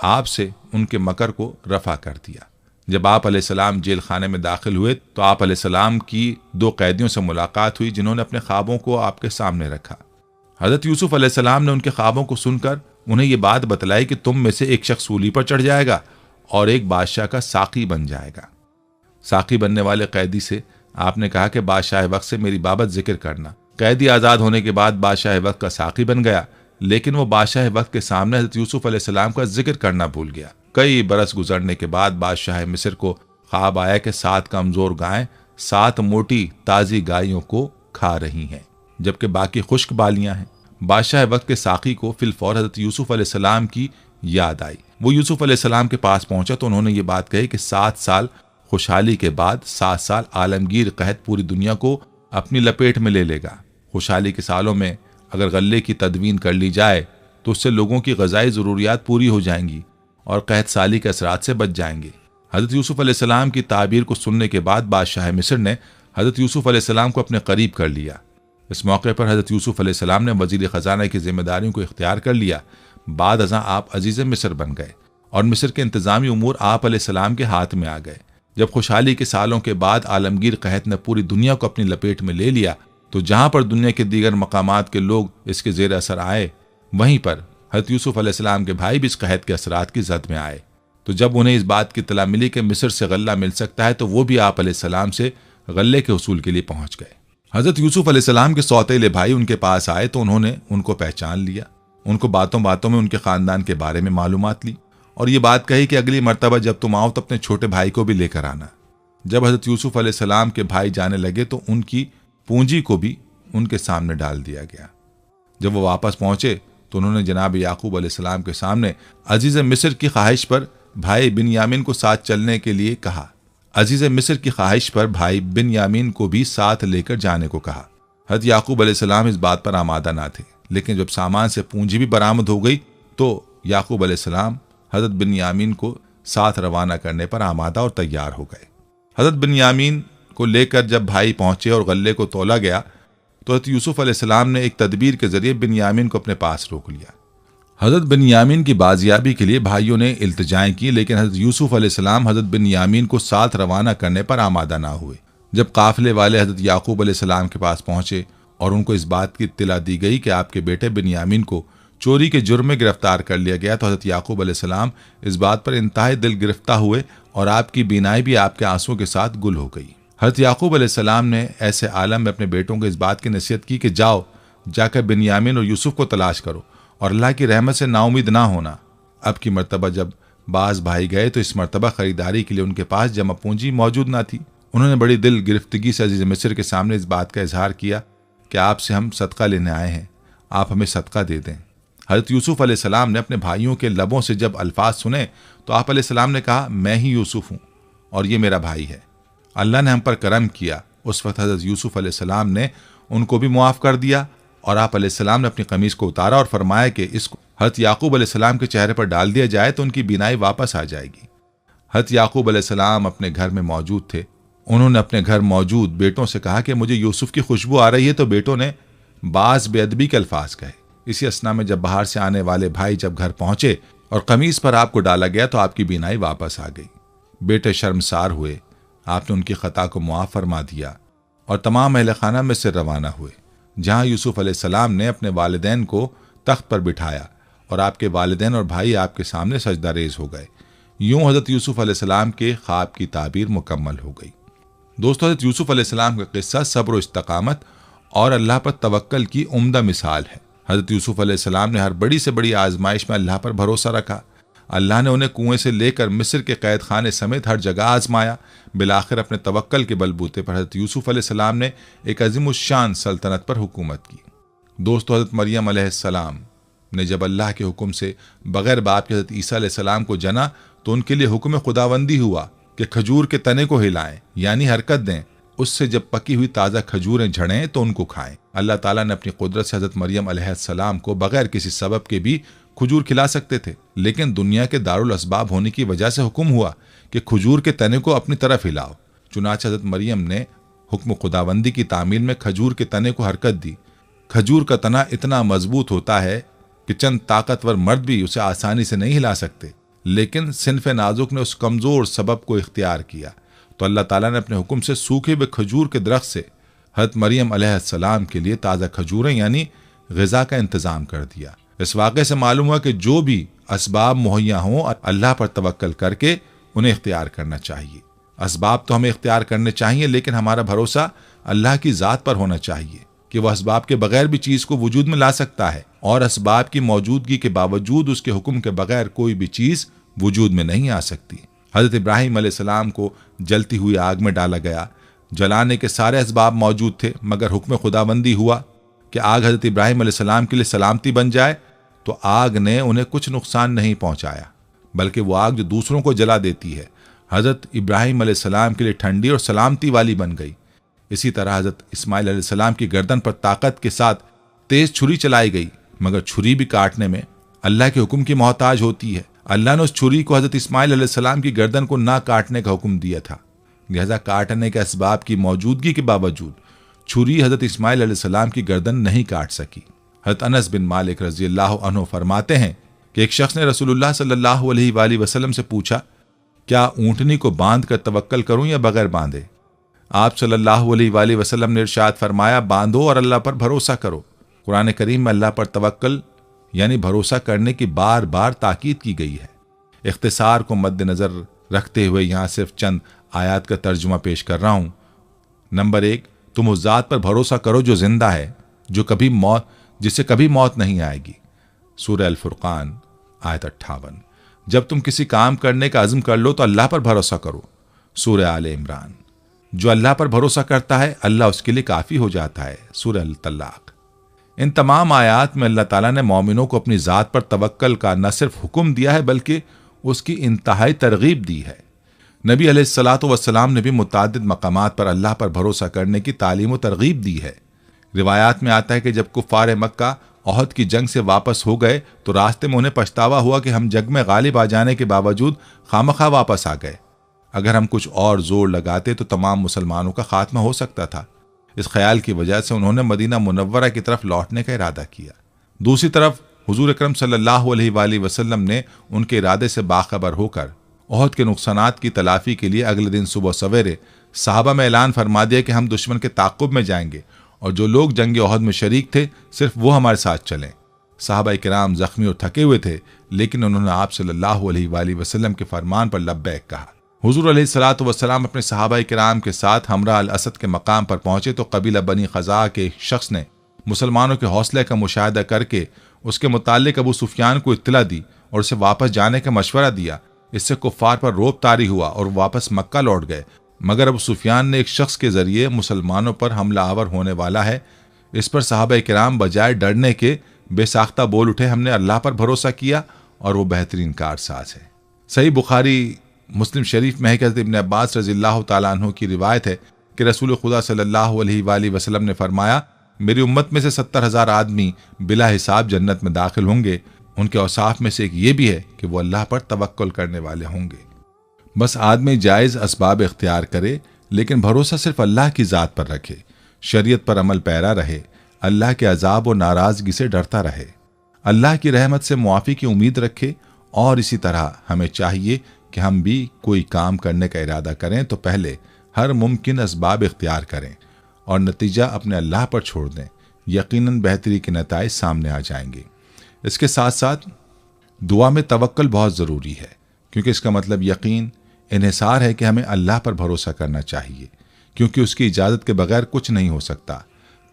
आपसे उनके मकर को रफा कर दिया। जब आप अलैहिस्सलाम जेल खाने में दाखिल हुए तो आप अलैहिस्सलाम की 2 कैदियों से मुलाकात हुई जिन्होंने अपने ख्वाबों को आपके सामने रखा। हज़रत यूसुफ अलैहिस्सलाम ने उनके ख्वाबों को सुनकर उन्हें ये बात बतलाई कि तुम में से एक शख्स सूली पर चढ़ जाएगा और एक बादशाह का साकी बन जाएगा। साकी बनने वाले कैदी से आपने कहा कि बादशाह वक्त से मेरी बाबत जिक्र करना। कैदी आज़ाद होने के बाद बादशाह वक्त का साकी बन गया, लेकिन वो बादशाह वक्त के सामने हज़रत यूसुफ अलैहिस्सलाम का जिक्र करना भूल गया। कई बरस गुजरने के बाद बादशाह मिस्र को ख्वाब आया कि 7 कमज़ोर गायें 7 मोटी ताज़ी गायों को खा रही हैं, जबकि बाकी खुश्क बालियां हैं। बादशाह वक्त के साकी को फिलफौर हज़रत यूसुफ अलैहिस्सलाम की याद आई। वो यूसुफ अलैहिस्सलाम के पास पहुंचा तो उन्होंने ये बात कही कि 7 साल खुशहाली के बाद 7 साल आलमगीर कहत पूरी दुनिया को अपनी लपेट में ले लेगा। खुशहाली के सालों में अगर गल्ले की तदवीन कर ली जाए तो उससे लोगों की ग़िज़ाई ज़रूरियात पूरी हो जाएंगी और कहत साली के असरात से बच जाएंगे। हज़रत यूसुफ अलैहिस्सलाम की ताबीर को सुनने के बाद बादशाह मिस्र ने हज़रत यूसुफ अलैहिस्सलाम को अपने करीब कर लिया। इस मौके पर हज़रत यूसुफ अलैहिस्सलाम ने वज़ीर ख़जाना की जिम्मेदारियों को इख्तियार कर लिया। बाद अज़ां आप अजीज़ मिस्र बन गए और मिस्र के इंतज़ामी उमूर आप अलैहिस्सलाम के हाथ में आ गए। जब खुशहाली के सालों के बाद आलमगीर कहत ने पूरी दुनिया को अपनी लपेट में ले लिया तो जहाँ पर दुनिया के दीगर मकामात के लोग इसके ज़ेर असर आए, वहीं पर हज़रत यूसुफ अलैहिस्सलाम के भाई भी इस कहत के असरात की जद में आए। तो जब उन्हें इस बात की इत्तला मिली कि मिस्र से गल्ला मिल सकता है तो वो भी आप अलैहिस्सलाम से गल्ले के हुसूल के लिए पहुँच गए। हज़रत यूसुफ अलैहिस्सलाम के सौतेले भाई उनके पास आए तो उन्होंने उनको पहचान लिया। उनको बातों बातों में उनके ख़ानदान के बारे में मालूमात ली और ये बात कही कि अगली मर्तबा जब तुम आओ तो अपने छोटे भाई को भी लेकर आना। जब हज़रत यूसुफ अलैहिस्सलाम के भाई जाने लगे तो उनकी पूंजी को भी उनके सामने डाल दिया गया। जब वो वापस पहुंचे तो उन्होंने जनाब याकूब अलैहिस्सलाम के सामने अजीज़ मिस्र की ख्वाहिश पर भाई बिन्यामीन को साथ चलने के लिए कहा। अजीज़ मिस्र की ख्वाहिश पर भाई बिन्यामीन को भी साथ लेकर जाने को कहा। हज़रत याकूब अलैहिस्सलाम इस बात पर आमादा ना थे, लेकिन जब सामान से पूंजी भी बरामद हो गई तो याकूब अलैहिस्सलाम हज़रत बिन्यामीन को साथ रवाना करने पर आमादा और तैयार हो गए। हज़रत बिन्यामीन को लेकर जब भाई पहुंचे और गल्ले को तोला गया तो हज़रत यूसुफ अलैहिस्सलाम ने एक तदबीर के जरिए बिन्यामीन को अपने पास रोक लिया। हज़रत बिन्यामीन की बाजियाबी के लिए भाइयों ने इल्तिजाएं की, लेकिन हज़रत यूसुफ अलैहिस्सलाम हज़रत बिन्यामीन को साथ रवाना करने पर आमादा ना हुए। जब काफिले वाले हज़रत याकूब अलैहिस्सलाम के पास पहुंचे और उनको इस बात की इत्तला दी गई कि आपके बेटे बिन्यामीन को चोरी के जुर्म में गिरफ्तार कर लिया गया तो हज़रत याकूब अलैहिस्सलाम इस बात पर इंतहाई दिल गिरफ्ता हुए और आपकी बीनाई भी आपके आंसुओं के साथ गुल हो गई। हज़रत याकूब अलैहिस्सलाम ने ऐसे आलम में अपने बेटों को इस बात की नसीहत की कि जाओ जाकर बिन्यामीन और यूसुफ को तलाश करो और अल्लाह की रहमत से नाउमीद ना होना। अब की मर्तबा जब बाज भाई गए तो इस मर्तबा ख़रीदारी के लिए उनके पास जमा पूंजी मौजूद ना थी। उन्होंने बड़ी दिल गिरफ्तगी से अजीज मिस्र के सामने इस बात का इजहार किया कि आपसे हम सदका लेने आए हैं, आप हमें सदका दे दें। हज़रत यूसुफ अलैहिस्सलाम ने अपने भाइयों के लबों से जब अल्फाज सुने तो आप अलैहिस्सलाम ने कहा, मैं ही यूसुफ हूँ और ये मेरा भाई है, अल्लाह ने हम पर करम किया। उस वक्त हज़रत यूसुफ अलैहिस्सलाम ने उनको भी मुआफ़ कर दिया और आप अलैहिस्सलाम ने अपनी कमीज़ को उतारा और फरमाया कि इसको हज़रत याकूब अलैहिस्सलाम के चेहरे पर डाल दिया जाए तो उनकी बीनाई वापस आ जाएगी। हज़रत याकूब अलैहिस्सलाम अपने घर में मौजूद थे। उन्होंने अपने घर मौजूद बेटों से कहा कि मुझे यूसुफ की खुशबू आ रही है, तो बेटों ने बाज बेअदबी के अल्फाज कहे। इसी असना में जब बाहर से आने वाले भाई जब घर पहुंचे और कमीज़ पर आपको डाला गया तो आपकी बीनाई वापस आ गई। बेटे शर्मसार हुए, आपने उनकी खता को मुआफ़ फरमा दिया और तमाम अहले खाना में से रवाना हुए, जहाँ यूसुफ अलैहिस्सलाम ने अपने वालिदैन को तख्त पर बिठाया और आपके वालिदैन और भाई आपके सामने सजदा रेज हो गए। यूं हज़रत यूसुफ अलैहिस्सलाम के ख्वाब की ताबीर मुकम्मल हो गई। दोस्तों, हज़रत यूसुफ अलैहिस्सलाम का किस्सा सब्र, इस्तकामत और अल्लाह पर तवक्कल की उम्दा मिसाल है। हज़रत यूसुफ अलैहिस्सलाम ने हर बड़ी से बड़ी आजमाइश में अल्लाह पर भरोसा रखा। अल्लाह ने उन्हें कुएं से लेकर मिस्र के कैद खाने समेत हर जगह आजमाया। बिलाखिर अपने तवक्कल के बलबूते पर हज़रत यूसुफ अलैहिस्सलाम ने एक अज़ीमुश्शान सल्तनत पर हुकूमत की। दोस्तों, हज़रत मरियम अलैहिस्सलाम ने जब अल्लाह के हुक्म से बग़ैर बाप के हज़रत ईसा अलैहिस्सलाम को जना तो उनके लिए हुक्म खुदाबंदी हुआ कि खजूर के तने को हिलाएं, यानी हरकत दें। उससे जब पकी हुई ताज़ा खजूरें झड़ें तो उनको खाएं। अल्लाह ताला ने अपनी कुदरत से हज़रत मरियम अलैहिस्सलाम को बग़ैर किसी सबब के भी खजूर खिला सकते थे, लेकिन दुनिया के दारुल असबाब होने की वजह से हुक्म हुआ कि खजूर के तने को अपनी तरफ हिलाओ। चुनांचे हज़रत मरियम ने हुक्म खुदाबंदी की तामील में खजूर के तने को हरकत दी। खजूर का तना इतना मजबूत होता है कि चंद ताकतवर मर्द भी उसे आसानी से नहीं हिला सकते, लेकिन सिनफ नाजुक ने उस कमज़ोर सबब को इख्तियार किया तो अल्लाह ताला ने अपने हुक्म से सूखे हुए खजूर के दरख्त से हज़रत मरियम अलैहिस्सलाम के लिए ताज़ा खजूरें यानी ग़िज़ा का इंतज़ाम कर दिया। इस वाक़े से मालूम हुआ कि जो भी असबाब मुहैया हों, अल्लाह पर तवक्कल करके उन्हें इख्तियार करना चाहिए। असबाब तो हमें इख्तियार करने चाहिए, लेकिन हमारा भरोसा अल्लाह की ज़ात पर होना चाहिए कि वह असबाब के बगैर भी चीज़ को वजूद में ला सकता है और असबाब की मौजूदगी के बावजूद उसके हुक्म के बगैर कोई भी चीज़ वजूद में नहीं आ सकती। हज़रत इब्राहीम अलैहिस्सलाम को जलती हुई आग में डाला गया। जलाने के सारे असबाब मौजूद थे, मगर हुक्म खुदाबंदी हुआ कि आग हज़रत इब्राहीम अलैहिस्सलाम के लिए सलामती बन जाए, तो आग ने उन्हें कुछ नुकसान नहीं पहुंचाया, बल्कि वो आग जो दूसरों को जला देती है हज़रत इब्राहीम अलैहिस्सलाम के लिए ठंडी और सलामती वाली बन गई। इसी तरह हज़रत इस्माइल अलैहिस्सलाम की गर्दन पर ताकत के साथ तेज छुरी चलाई गई, मगर छुरी भी काटने में अल्लाह के हुक्म की मोहताज होती है। अल्लाह ने उस छुरी को हज़रत इस्माइल अलैहिस्सलाम की गर्दन को ना काटने का हुक्म दिया था, लिहाजा काटने के असबाब की मौजूदगी के बावजूद छुरी हज़रत इस्माइल अलैहिस्सलाम की गर्दन नहीं काट सकी। हज़रत अनस बिन मालिक रज़ियल्लाहु अन्हु फरमाते हैं कि एक शख्स ने रसूलुल्लाह सल्लल्लाहु अलैहि वसल्लम से पूछा, क्या ऊँटनी को बांध कर तवक्कल करूँ या बगैर बांधे? आप सल्लल्लाहु अलैहि वसल्लम ने इरशाद फरमाया, बांधो और अल्लाह पर भरोसा करो। कुरान करीम में अल्लाह पर तवक्कल यानी भरोसा करने की बार बार ताकीद की गई है। इख्तिसार को मद्देनज़र रखते हुए यहाँ सिर्फ चंद आयात का तर्जुमा पेश कर रहा हूँ। नंबर 1, तुम उस ज़ात पर भरोसा करो जो जिंदा है, जिससे कभी मौत नहीं आएगी। सूरह अल फुरकान आयत 58। जब तुम किसी काम करने का अज़्म कर लो तो अल्लाह पर भरोसा करो। सूरह आले इमरान। जो अल्लाह पर भरोसा करता है अल्लाह उसके लिए काफ़ी हो जाता है। सूरह अल तलाक। इन तमाम आयात में अल्लाह ताला ने मोमिनों को अपनी ज़ात पर तवक्कल का न सिर्फ हुक्म दिया है बल्कि उसकी इंतहाई तरगीब दी है। नबी अलैहिस्सलातु वस्सलाम ने भी मुतादिद मकामात पर अल्लाह पर भरोसा करने की तालीम व तरगीब दी है। रिवायात में आता है कि जब कुफ़ार मक्का ओहद की जंग से वापस हो गए तो रास्ते में उन्हें पछतावा हुआ कि हम जंग में गालिब आ जाने के बावजूद खामखा वापस आ गए। अगर हम कुछ और जोर लगाते तो तमाम मुसलमानों का खात्मा हो सकता था। इस ख्याल की वजह से उन्होंने मदीना मुनव्वरा की तरफ लौटने का इरादा किया। दूसरी तरफ हुजूर अकरम सल्लल्लाहु अलैहि वसल्लम ने उनके इरादे से बाखबर होकर ओहद के नुकसानात की तलाफी के लिए अगले दिन सुबह सवेरे साहबा में ऐलान फरमा दिया कि हम दुश्मन के ताक़ुब में जाएंगे और जो लोग जंग ओहद में शरीक थे सिर्फ वो हमारे साथ चलें। साहबा किराम जख्मी और थके हुए थे, लेकिन उन्होंने आप सल्लल्लाहु अलैहि वसल्लम के फरमान पर लब्बैक कहा। हुजूर अलैहिस्सलातु वस्सलाम अपने सहाबा किराम के साथ हमरा अल असद के मकाम पर पहुंचे तो कबीला बनी खज़ा के एक शख्स ने मुसलमानों के हौसले का मुशाहिदा करके उसके मुताल्लिक अबू सुफियान को इत्तला दी और उसे वापस जाने का मशवरा दिया। इससे कुफ़ार पर रोब तारी हुआ और वापस मक्का लौट गए। मगर अबू सुफियान ने एक शख्स के जरिए मुसलमानों पर हमला आवर होने वाला है, इस पर सहाबा किराम बजाय डरने के बेसाख्ता बोल उठे, हमने अल्लाह पर भरोसा किया और वो बेहतरीन कारसाज है। सही बुखारी मुस्लिम शरीफ में है कि हज़रत इब्न अब्बास रज़ियल्लाहु ताला अन्हु की रिवायत है कि रसूल खुदा सल्लल्लाहु अलैहि वसल्लम ने फरमाया, मेरी उम्मत में से 70,000 आदमी बिला हिसाब जन्नत में दाखिल होंगे। उनके औसाफ में से एक ये भी है कि वो अल्लाह पर तवक्कुल करने वाले होंगे। बस आदमी जायज़ असबाब इख्तियार करे, लेकिन भरोसा सिर्फ अल्लाह की ज़ात पर रखे, शरीयत पर अमल पैरा रहे, अल्लाह के अजाब और नाराज़गी से डरता रहे, अल्लाह की रहमत से मुआफ़ी की उम्मीद रखे। और इसी तरह हमें चाहिए कि हम भी कोई काम करने का इरादा करें तो पहले हर मुमकिन असबाब इख्तियार करें और नतीजा अपने अल्लाह पर छोड़ दें। यकीनन बेहतरी के नताइज सामने आ जाएंगे। इसके साथ साथ दुआ में तवक्कुल बहुत ज़रूरी है, क्योंकि इसका मतलब यकीन, इन्हिसार है कि हमें अल्लाह पर भरोसा करना चाहिए, क्योंकि उसकी इजाज़त के बगैर कुछ नहीं हो सकता।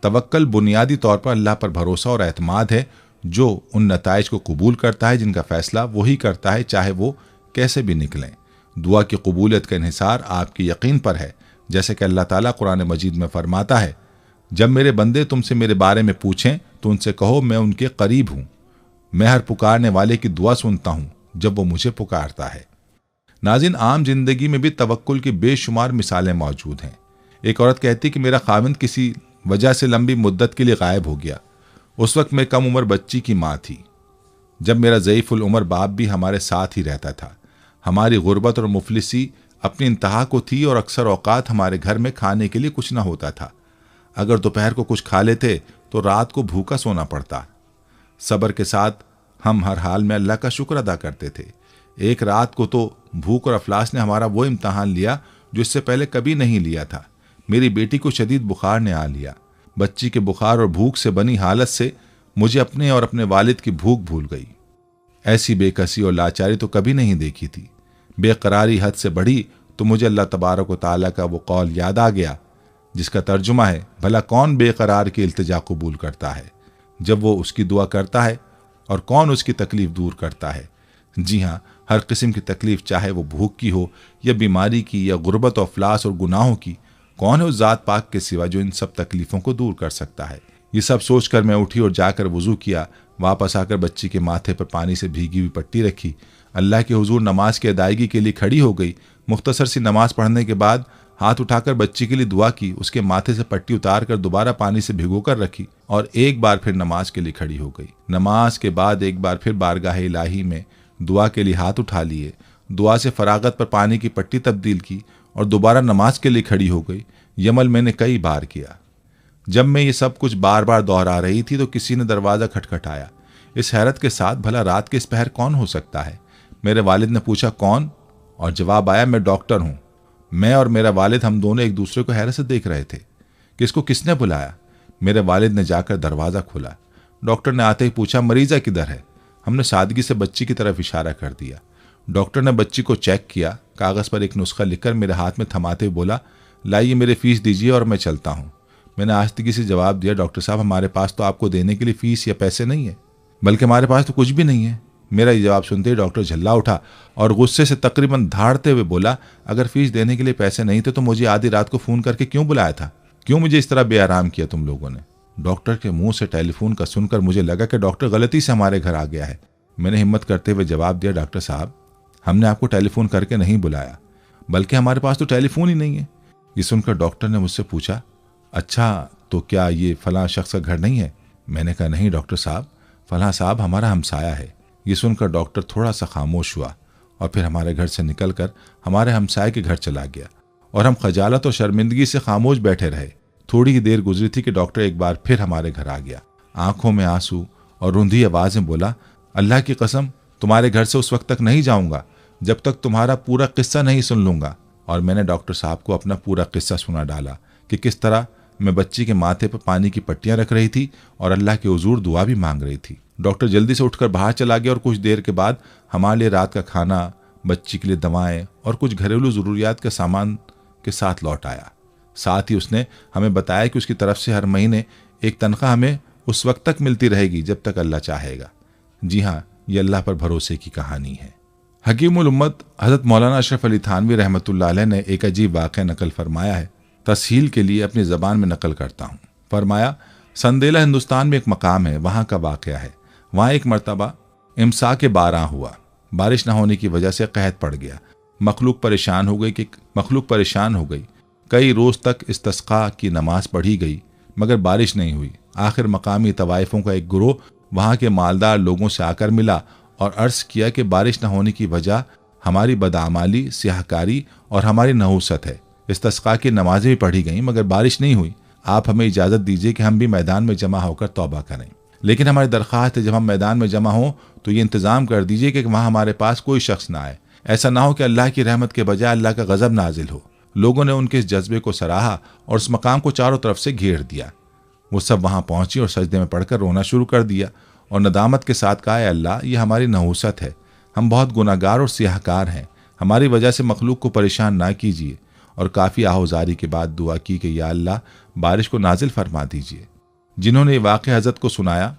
तवक्कुल बुनियादी तौर पर अल्लाह पर भरोसा और एतमाद है, जो उन नताइज को कबूल करता है जिनका फ़ैसला वही करता है, चाहे वो कैसे भी निकलें। दुआ की कबूलियत का इन्हिसार आपके यकीन पर है, जैसे कि अल्लाह ताला कुरान मजीद में फरमाता है, जब मेरे बंदे तुमसे मेरे बारे में पूछें तो उनसे कहो मैं उनके करीब हूँ, मैं हर पुकारने वाले की दुआ सुनता हूँ जब वो मुझे पुकारता है। नाज़रीन, आम जिंदगी में भी तवक्कुल की बेशुमार मिसालें मौजूद हैं। एक औरत कहती कि मेरा खाविंद किसी वजह से लंबी मुद्दत के लिए गायब हो गया। उस वक्त मैं कम उम्र बच्ची की माँ थी, जब मेरा ज़ईफ़ुल उम्र बाप भी हमारे साथ ही रहता था। हमारी गुर्बत और मुफलिसी अपनी इंतहा को थी और अक्सर औकात हमारे घर में खाने के लिए कुछ ना होता था। अगर दोपहर को कुछ खा लेते तो रात को भूखा सोना पड़ता। सब्र के साथ हम हर हाल में अल्लाह का शुक्र अदा करते थे। एक रात को तो भूख और अफलास ने हमारा वो इम्तहान लिया जो इससे पहले कभी नहीं लिया था। मेरी बेटी को शदीद बुखार ने आ लिया। बच्ची के बुखार और भूख से बनी हालत से मुझे अपने और अपने वालिद की भूख भूल गई। ऐसी बेकसी और लाचारी तो कभी नहीं देखी थी। बेकरारी हद से बढ़ी तो मुझे अल्लाह तबारक व तआला का वो कौल याद आ गया, जिसका तर्जुमा है, भला कौन बेकरार की इल्तिजा कबूल करता है जब वो उसकी दुआ करता है, और कौन उसकी तकलीफ दूर करता है। जी हाँ, हर किस्म की तकलीफ, चाहे वो भूख की हो या बीमारी की या गुर्बत और अफलास और गुनाहों की, कौन है उस ज़ात पाक के सिवा जो इन सब तकलीफ़ों को दूर कर सकता है। ये सब सोचकर मैं उठी और जाकर वज़ू किया। वापस आकर बच्ची के माथे पर पानी से भीगी हुई पट्टी रखी। अल्लाह के हुजूर नमाज की अदायगी के लिए खड़ी हो गई। मुख्तसर सी नमाज पढ़ने के बाद हाथ उठाकर बच्ची के लिए दुआ की, उसके माथे से पट्टी उतार कर दोबारा पानी से भिगो कर रखी और एक बार फिर नमाज के लिए खड़ी हो गई। नमाज के बाद एक बार फिर बारगाह इलाही में दुआ के लिए हाथ उठा लिए, दुआ से फरागत पर पानी की पट्टी तब्दील की और दोबारा नमाज के लिए खड़ी हो गई। ये अमल मैंने कई बार किया। जब मैं ये सब कुछ बार बार दोहरा रही थी तो किसी ने दरवाज़ा खटखटाया। इस हैरत के साथ, भला रात के इस पहर कौन हो सकता है? मेरे वालिद ने पूछा, कौन? और जवाब आया, मैं डॉक्टर हूँ। मैं और मेरा वालिद, हम दोनों एक दूसरे को हैरत से देख रहे थे कि इसको किसने बुलाया। मेरे वालिद ने जाकर दरवाज़ा खोला। डॉक्टर ने आते ही पूछा, मरीज़ा किधर है? हमने सादगी से बच्ची की तरफ इशारा कर दिया। डॉक्टर ने बच्ची को चेक किया, कागज़ पर एक नुस्खा लिखकर मेरे हाथ में थमाते हुए बोला, लाइए मेरी फ़ीस दीजिए और मैं चलता हूँ। मैंने आस्तिकी से जवाब दिया, डॉक्टर साहब, हमारे पास तो आपको देने के लिए फ़ीस या पैसे नहीं है, बल्कि हमारे पास तो कुछ भी नहीं है। मेरा ये जवाब सुनते ही डॉक्टर झल्ला उठा और गुस्से से तकरीबन धाड़ते हुए बोला, अगर फीस देने के लिए पैसे नहीं थे तो मुझे आधी रात को फ़ोन करके क्यों बुलाया था? क्यों मुझे इस तरह बेआराम किया तुम लोगों ने? डॉक्टर के मुंह से टेलीफोन का सुनकर मुझे लगा कि डॉक्टर गलती से हमारे घर आ गया है। मैंने हिम्मत करते हुए जवाब दिया, डॉक्टर साहब, हमने आपको टेलीफोन करके नहीं बुलाया, बल्कि हमारे पास तो टेलीफोन ही नहीं है। ये सुनकर डॉक्टर ने मुझसे पूछा, अच्छा तो क्या ये फलां शख्स का घर नहीं है? मैंने कहा, नहीं डॉक्टर साहब, फलां साहब हमारा हमसाया है। ये सुनकर डॉक्टर थोड़ा सा खामोश हुआ और फिर हमारे घर से निकलकर हमारे हमसाये के घर चला गया और हम खजालत और शर्मिंदगी से खामोश बैठे रहे। थोड़ी ही देर गुजरी थी कि डॉक्टर एक बार फिर हमारे घर आ गया। आंखों में आंसू और रुंधी आवाज़ में बोला, अल्लाह की कसम, तुम्हारे घर से उस वक्त तक नहीं जाऊंगा जब तक तुम्हारा पूरा किस्सा नहीं सुन लूंगा। और मैंने डॉक्टर साहब को अपना पूरा किस्सा सुना डाला कि किस तरह मैं बच्ची के माथे पर पानी की पट्टियां रख रही थी और अल्लाह के हुजूर दुआ भी मांग रही थी। डॉक्टर जल्दी से उठकर बाहर चला गया और कुछ देर के बाद हमारे लिए रात का खाना, बच्ची के लिए दवाएं और कुछ घरेलू ज़रूरियात का सामान के साथ लौट आया। साथ ही उसने हमें बताया कि उसकी तरफ से हर महीने एक तनख्वाह हमें उस वक्त तक मिलती रहेगी जब तक अल्लाह चाहेगा। जी हाँ, ये अल्लाह पर भरोसे की कहानी है। हकीमुल उम्मत हज़रत मौलाना अशरफ अली थानवी रहमतुल्लाह अलैह ने एक अजीब वाक़या नकल फरमाया है, तस्हील के लिए अपनी ज़बान में नकल करता हूँ। फरमाया, संदेला हिंदुस्तान में एक मकाम है, वहाँ का वाक़या है। वहाँ एक मरतबा इमसा के 12 हुआ। बारिश न होने की वजह से कहत पड़ गया। मखलूक परेशान हो गई। कई रोज़ तक इस्तिस्क़ा की नमाज पढ़ी गई मगर बारिश नहीं हुई। आखिर मकामी तवाइफ़ों का एक गिरोह वहाँ के मालदार लोगों से आकर मिला और अर्ज़ किया कि बारिश न होने की वजह हमारी बदआमाली, स्याहकारी और हमारी नहूसत है। इस्तिस्क़ा की नमाज़ें भी पढ़ी गईं मगर बारिश नहीं हुई। आप हमें इजाज़त दीजिए कि हम भी मैदान में जमा होकर तौबा करें। लेकिन हमारी दरख्वास्त है, जब हम मैदान में जमा हों तो ये इंतज़ाम कर दीजिए कि वहाँ हमारे पास कोई शख्स ना आए। ऐसा ना हो कि अल्लाह की रहमत के बजाय अल्लाह का गज़ब नाजिल हो। लोगों ने उनके इस जज्बे को सराहा और उस मकाम को चारों तरफ से घेर दिया। वो सब वहाँ पहुंची और सजदे में पड़कर रोना शुरू कर दिया और नदामत के साथ कहा, अल्लाह, ये हमारी नहूसत है, हम बहुत गुनाहगार और सियाहकार हैं, हमारी वजह से मखलूक को परेशान ना कीजिए। और काफ़ी आहोजारी के बाद दुआ की कि या अल्लाह, बारिश को नाजिल फरमा दीजिए। जिन्होंने ये वाक़या हज़रत को सुनाया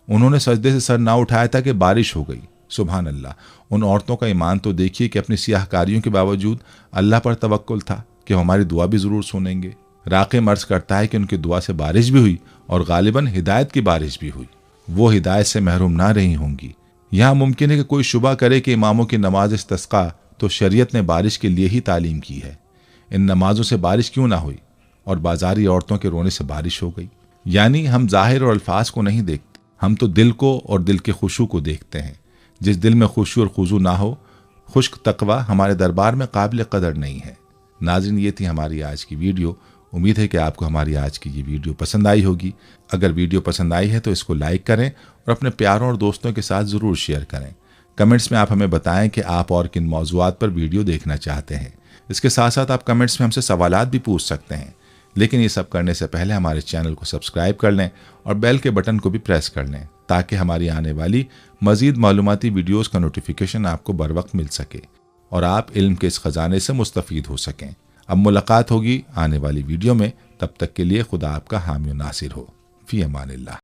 उन्होंने सजदे से सर ना उठाया था कि बारिश हो गई। सुभान अल्लाह, उन औरतों का ईमान तो देखिए कि अपनी सियाहकारियों के बावजूद अल्लाह पर तवक्कुल था कि हमारी दुआ भी ज़रूर सुनेंगे। राक़े मर्ज़ करता है कि उनकी दुआ से बारिश भी हुई और गालिबन हिदायत की बारिश भी हुई। वो हिदायत से महरूम ना रही होंगी। यहाँ मुमकिन है कि कोई शुबा करे कि इमामों की नमाज इस्तिस्क़ा तो शरीयत ने बारिश के लिए ही तालीम की है, इन नमाजों से बारिश क्यों ना हुई और बाजारी औरतों के रोने से बारिश हो गई। यानी हम ज़ाहिर और अल्फाज को नहीं देखते, हम तो दिल को और दिल के खुशू को देखते हैं। जिस दिल में खुशू और खुजू ना हो, खुश्क तकवा हमारे दरबार में काबिल कदर नहीं है। नाज़रीन, ये थी हमारी आज की वीडियो। उम्मीद है कि आपको हमारी आज की ये वीडियो पसंद आई होगी। अगर वीडियो पसंद आई है तो इसको लाइक करें और अपने प्यारों और दोस्तों के साथ ज़रूर शेयर करें। कमेंट्स में आप हमें बताएं कि आप और किन मौज़ूआत पर वीडियो देखना चाहते हैं। इसके साथ साथ आप कमेंट्स में हमसे सवालात भी पूछ सकते हैं। लेकिन ये सब करने से पहले हमारे चैनल को सब्सक्राइब कर लें और बेल के बटन को भी प्रेस कर लें ताकि हमारी आने वाली मज़ीद मालूमाती वीडियोज़ का नोटिफिकेशन आपको बर वक्त मिल सके और आप इल्म के इस ख़जाने से मुस्तफ़ीद हो सकें। अब मुलाकात होगी आने वाली वीडियो में। तब तक के लिए खुदा आपका हामी नासिर हो। फ़ी अमानिल्लाह।